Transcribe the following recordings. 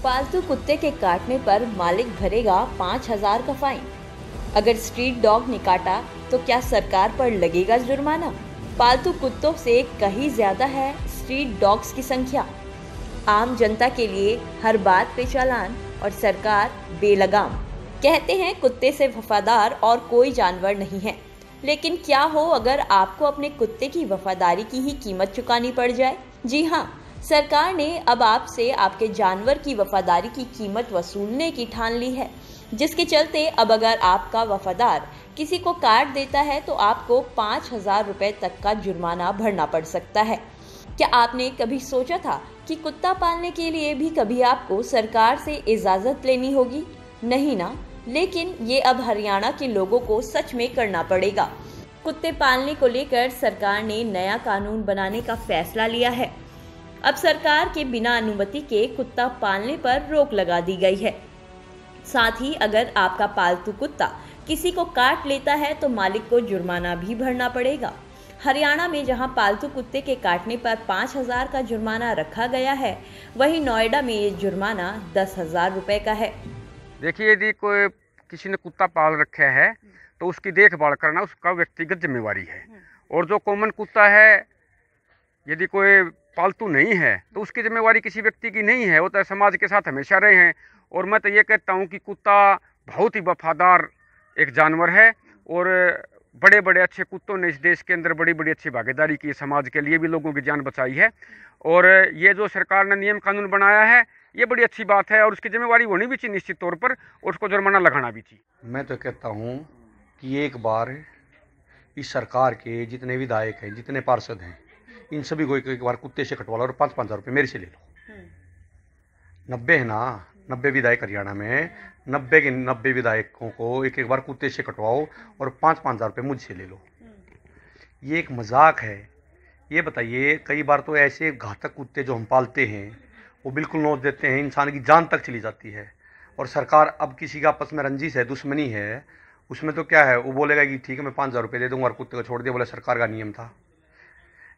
पालतू कुत्ते के काटने पर मालिक भरेगा 5,000 का फाइन। अगर स्ट्रीट डॉग ने काटा तो क्या सरकार पर लगेगा जुर्माना? पालतू कुत्तों से कहीं ज्यादा है स्ट्रीट डॉग्स की संख्या। आम जनता के लिए हर बात पे चालान और सरकार बेलगाम। कहते हैं कुत्ते से वफादार और कोई जानवर नहीं है, लेकिन क्या हो अगर आपको अपने कुत्ते की वफादारी की ही कीमत चुकानी पड़ जाए? जी हाँ, सरकार ने अब आपसे आपके जानवर की वफादारी की कीमत वसूलने की ठान ली है, जिसके चलते अब अगर आपका वफादार किसी को काट देता है तो आपको 5,000 रुपए तक का जुर्माना भरना पड़ सकता है। क्या आपने कभी सोचा था कि कुत्ता पालने के लिए भी कभी आपको सरकार से इजाजत लेनी होगी? नहीं ना, लेकिन ये अब हरियाणा के लोगों को सच में करना पड़ेगा। कुत्ते पालने को लेकर सरकार ने नया कानून बनाने का फैसला लिया है। अब सरकार के बिना अनुमति के कुत्ता पालने पर रोक लगा दी गई है। साथ ही अगर आपका पालतू कुत्ता किसी को काट लेता है तो मालिक को जुर्माना भी भरना पड़ेगा। हरियाणा में जहां पालतू कुत्ते के काटने पर 5,000 का जुर्माना रखा गया है, वहीं नोएडा में ये जुर्माना 10,000 रुपए का है। देखिए, यदि कोई किसी ने कुत्ता पाल रखा है तो उसकी देखभाल करना उसका व्यक्तिगत जिम्मेवारी है। और जो कॉमन कुत्ता है, यदि कोई पालतू नहीं है तो उसकी जिम्मेवारी किसी व्यक्ति की नहीं है, वो तो समाज के साथ हमेशा रहे हैं। और मैं तो ये कहता हूँ कि कुत्ता बहुत ही वफादार एक जानवर है और बड़े बड़े अच्छे कुत्तों ने इस देश के अंदर बड़ी बड़ी अच्छी भागीदारी की, समाज के लिए भी लोगों की जान बचाई है। और ये जो सरकार ने नियम कानून बनाया है, ये बड़ी अच्छी बात है और उसकी जिम्मेवारी होनी भी चाहिए निश्चित तौर पर, और उसको जुर्माना लगाना भी चाहिए। मैं तो कहता हूँ कि एक बार इस सरकार के जितने विधायक हैं, जितने पार्षद हैं, इन सभी को एक बार कुत्ते से कटवा लो और 5,000 रुपये मेरे से ले लो। 90 है ना, 90 विधायक हरियाणा में, 90 के 90 विधायकों को एक बार कुत्ते से कटवाओ और 5,000 रुपये मुझसे ले लो। ये एक मजाक है? ये बताइए, कई बार तो ऐसे घातक कुत्ते जो हम पालते हैं वो बिल्कुल नोच देते हैं, इंसान की जान तक चली जाती है। और सरकार अब किसी का आपस में रंजिश है, दुश्मनी है, उसमें तो क्या है, वो बोलेगा कि ठीक है मैं 5,000 रुपये दे दूँगा और कुत्ते को छोड़ दिया, बोले सरकार का नियम था।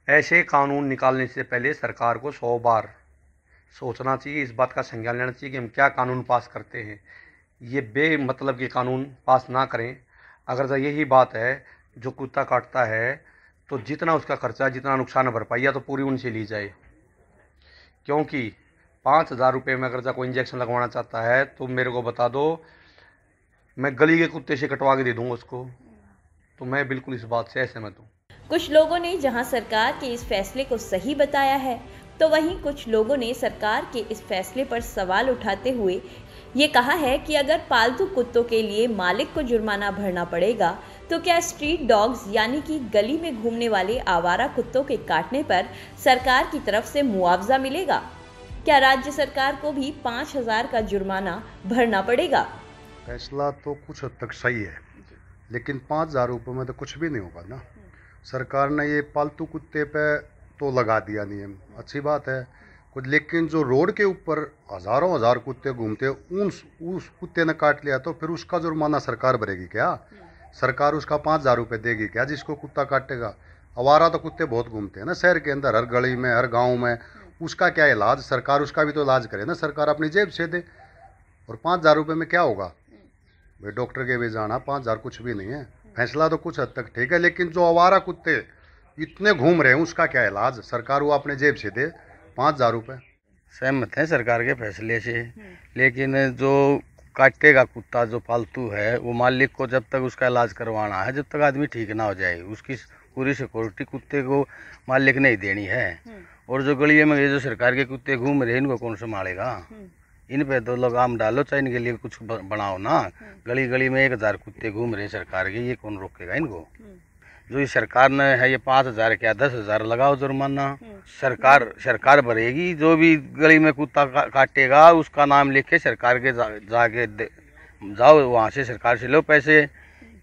ऐसे कानून निकालने से पहले सरकार को 100 बार सोचना चाहिए, इस बात का संज्ञान लेना चाहिए कि हम क्या कानून पास करते हैं। ये बेमतलब के कानून पास ना करें। अगर यही बात है, जो कुत्ता काटता है तो जितना उसका खर्चा, जितना नुकसान भरपाई तो पूरी उनसे ली जाए। क्योंकि 5,000 रुपये में अगर कोई इंजेक्शन लगवाना चाहता है तो मेरे को बता दो, मैं गली के कुत्ते से कटवा के दे दूँगा उसको। तो मैं बिल्कुल इस बात से असहमत हूँ। कुछ लोगों ने जहां सरकार के इस फैसले को सही बताया है, तो वहीं कुछ लोगों ने सरकार के इस फैसले पर सवाल उठाते हुए ये कहा है कि अगर पालतू कुत्तों के लिए मालिक को जुर्माना भरना पड़ेगा तो क्या स्ट्रीट डॉग्स यानी कि गली में घूमने वाले आवारा कुत्तों के काटने पर सरकार की तरफ से मुआवजा मिलेगा? क्या राज्य सरकार को भी 5,000 का जुर्माना भरना पड़ेगा? फैसला तो कुछ हद तक सही है, लेकिन 5,000 रुपये में तो कुछ भी नहीं होगा ना। सरकार ने ये पालतू कुत्ते पे तो लगा दिया नियम, अच्छी बात है कुछ, लेकिन जो रोड के ऊपर हज़ारों हज़ार कुत्ते घूमते उस कुत्ते ने काट लिया तो फिर उसका जुर्माना सरकार भरेगी क्या? सरकार उसका 5,000 रुपये देगी क्या जिसको कुत्ता काटेगा? आवारा तो कुत्ते बहुत घूमते हैं ना शहर के अंदर, हर गली में, हर गाँव में। उसका क्या इलाज? सरकार उसका भी तो इलाज करे ना, सरकार अपनी जेब से दे। और 5,000 रुपये में क्या होगा भाई? डॉक्टर के भी जाना, 5,000 कुछ भी नहीं है। फैसला तो कुछ हद तक ठीक है, लेकिन जो आवारा कुत्ते इतने घूम रहे हैं उसका क्या इलाज? सरकार वो अपने जेब से दे 5,000 रुपये। सहमत है सरकार के फैसले से, लेकिन जो काटेगा कुत्ता, जो पालतू है, वो मालिक को जब तक उसका इलाज करवाना है, जब तक आदमी ठीक ना हो जाए, उसकी पूरी सिक्योरिटी कुत्ते को मालिक नहीं देनी है। और जो गलियों में ये जो सरकार के कुत्ते घूम रहे हैं, इनको कौन संभालेगा? इन पे तो लगाम डालो, चाहे इनके लिए कुछ बनाओ ना। गली गली में 1,000 कुत्ते घूम रहे हैं सरकार के, ये कौन रोकेगा इनको? जो ये सरकार ने है, ये 5,000 क्या 10,000 लगाओ जुर्माना, सरकार भरेगी। जो भी गली में कुत्ता काटेगा उसका नाम लिख के सरकार के जाके जाओ, वहाँ से सरकार से लो पैसे,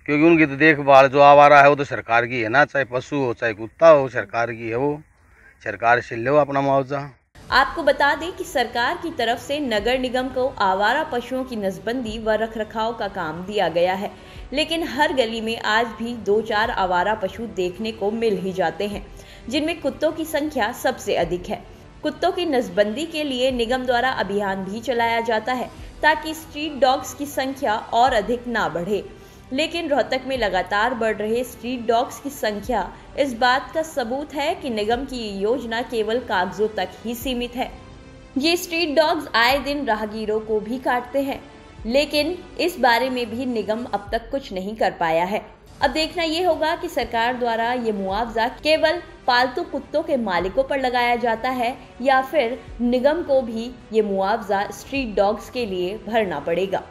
क्योंकि उनकी तो देखभाल जो आवारा है वो तो सरकार की है ना, चाहे पशु हो चाहे कुत्ता हो, सरकार की है वो, सरकार से लो अपना मुआवजा। आपको बता दें कि सरकार की तरफ से नगर निगम को आवारा पशुओं की नसबंदी व रखरखाव का काम दिया गया है, लेकिन हर गली में आज भी 2-4 आवारा पशु देखने को मिल ही जाते हैं, जिनमें कुत्तों की संख्या सबसे अधिक है। कुत्तों की नसबंदी के लिए निगम द्वारा अभियान भी चलाया जाता है ताकि स्ट्रीट डॉग्स की संख्या और अधिक ना बढ़े। लेकिन रोहतक में लगातार बढ़ रहे स्ट्रीट डॉग्स की संख्या इस बात का सबूत है कि निगम की ये योजना केवल कागजों तक ही सीमित है। ये स्ट्रीट डॉग्स आए दिन राहगीरों को भी काटते हैं, लेकिन इस बारे में भी निगम अब तक कुछ नहीं कर पाया है। अब देखना ये होगा कि सरकार द्वारा ये मुआवजा केवल पालतू कुत्तों के मालिकों पर लगाया जाता है या फिर निगम को भी ये मुआवजा स्ट्रीट डॉग्स के लिए भरना पड़ेगा।